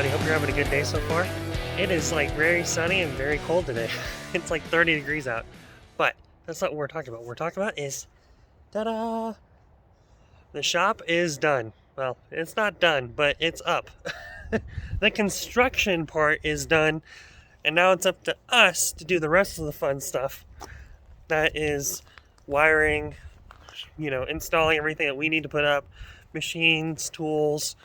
everybody. Hope you're having a good day so far. It is like very sunny and very cold today. It's like 30 degrees out. But that's not what we're talking about. What we're talking about is, ta-da! The shop is done. Well, it's not done, but it's up. The construction part is done, and now it's up to us to do the rest of the fun stuff. That is wiring, installing everything that we need to put up, machines, tools,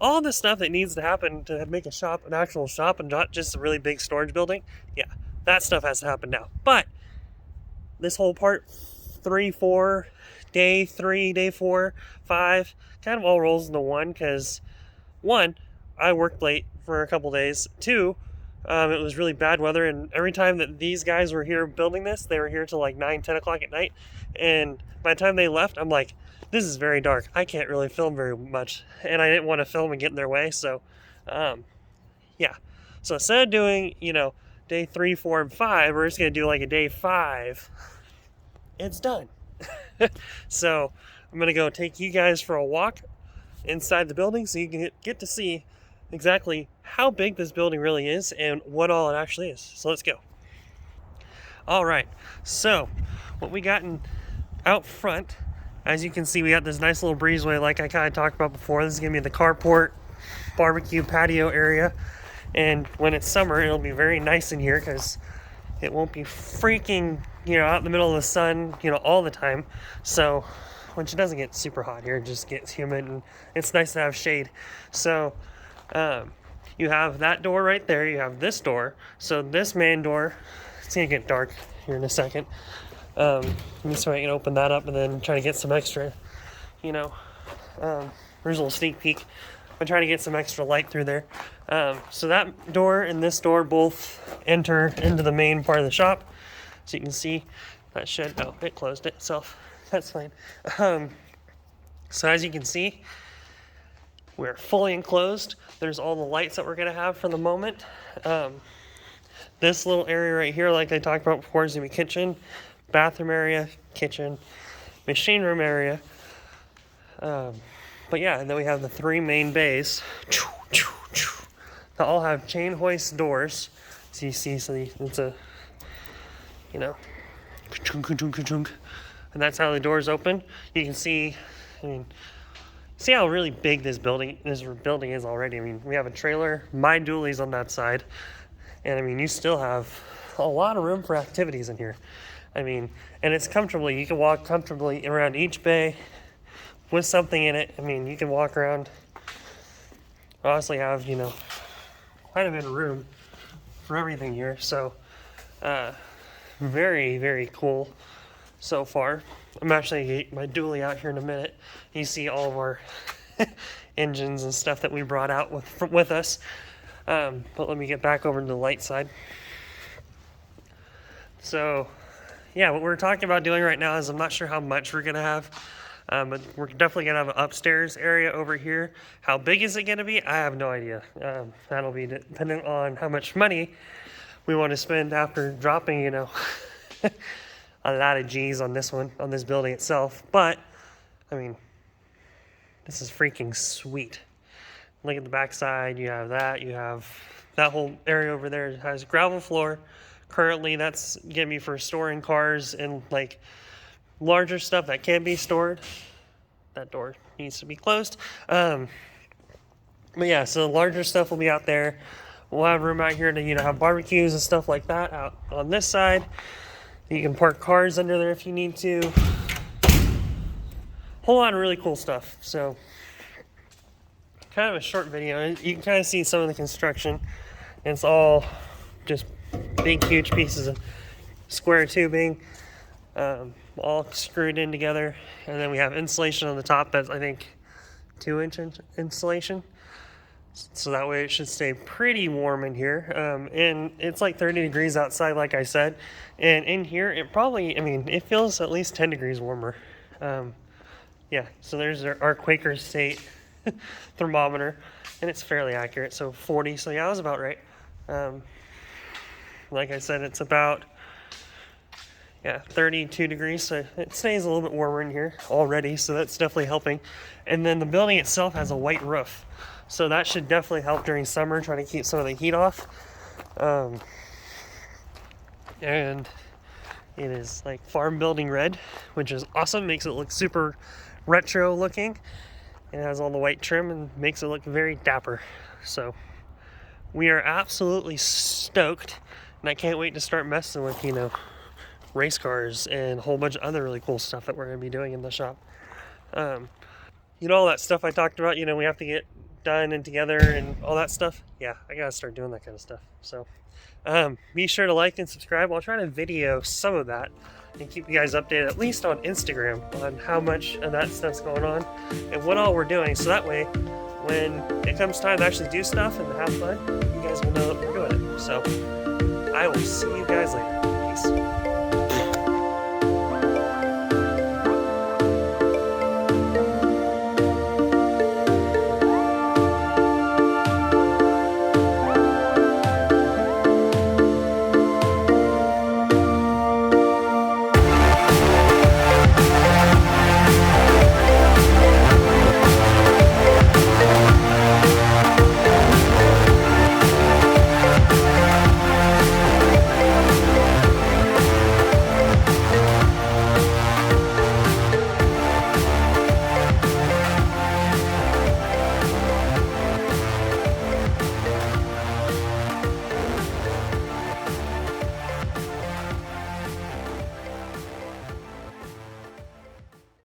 all the stuff that needs to happen to make a shop an actual shop and not just a really big storage building. Yeah, that stuff has to happen now. But this whole part 3, 4, day 3, day 4, 5 kind of all rolls into one, because one, I worked late for a couple days. Two, it was really bad weather, and every time that these guys were here building this, they were here till like 9, 10 o'clock at night, and by the time they left, I'm like, this is very dark. I can't really film very much, and I didn't want to film and get in their way, so, yeah. So instead of doing, day 3, 4, and 5, we're just going to do like a day 5. It's done. So I'm going to go take you guys for a walk inside the building so you can get to see exactly how big this building really is and what all it actually is. So let's go. All right, so what we got out front, as you can see, we got this nice little breezeway like I kind of talked about before. This is going to be the carport, barbecue, patio area. And when it's summer, it'll be very nice in here because it won't be freaking, out in the middle of the sun, all the time. So, which it doesn't get super hot here, it just gets humid, and it's nice to have shade. So, you have that door right there. You have this door. So this main door, it's going to get dark here in a second. So I can open that up and then try to get some extra, there's a little sneak peek. I'm trying to get some extra light through there. So that door and this door both enter into the main part of the shop. So you can see that shed, oh, it closed itself. That's fine. So as you can see, we're fully enclosed. There's all the lights that we're gonna have for the moment. This little area right here, like I talked about before, is gonna be kitchen, bathroom area, kitchen, machine room area. But yeah, and then we have the 3 main bays. They all have chain hoist doors. So you see, it's a, and that's how the doors open. You can see, see how really big this building is already. We have a trailer, my dualies on that side, and you still have a lot of room for activities in here. And it's comfortably, you can walk comfortably around each bay with something in it. You can walk around, honestly have, quite a bit of room for everything here. So, very, very cool so far. I'm actually going to get my dually out here in a minute. You see all of our engines and stuff that we brought out with us. But let me get back over to the light side. So, yeah, what we're talking about doing right now is, I'm not sure how much we're going to have. But we're definitely going to have an upstairs area over here. How big is it going to be? I have no idea. That'll be dependent on how much money we want to spend after dropping, a lot of G's on this building itself. But, this is freaking sweet. Look at the backside. You have that whole area over there. It has gravel floor. Currently, that's going to be for storing cars and, larger stuff that can be stored. That door needs to be closed. But yeah, so the larger stuff will be out there. We'll have room out here to, have barbecues and stuff like that out on this side. You can park cars under there if you need to. Whole lot of really cool stuff. So, kind of a short video. You can kind of see some of the construction. And it's all just big, huge pieces of square tubing. All screwed in together, and then we have insulation on the top that's, I think, 2-inch insulation, so that way it should stay pretty warm in here. And it's like 30 degrees outside, like I said, and in here it probably, it feels at least 10 degrees warmer. Yeah, so there's our Quaker State thermometer, and it's fairly accurate, so 40, so yeah, I was about right. Like I said, it's about 32 degrees, so it stays a little bit warmer in here already, so that's definitely helping. And then the building itself has a white roof. So that should definitely help during summer, trying to keep some of the heat off. And it is like farm building red, which is awesome. Makes it look super retro looking. It has all the white trim and makes it look very dapper. So we are absolutely stoked, and I can't wait to start messing with, you know, race cars and a whole bunch of other really cool stuff that we're going to be doing in the shop. You know, all that stuff I talked about, you know, we have to get done and together and all that stuff. Yeah, I gotta start doing that kind of stuff. So be sure to like and subscribe. I'll try to video some of that and keep you guys updated, at least on Instagram, on how much of that stuff's going on and what all we're doing, so that way when it comes time to actually do stuff and have fun, you guys will know that we're doing it. So I will see you guys later. Peace.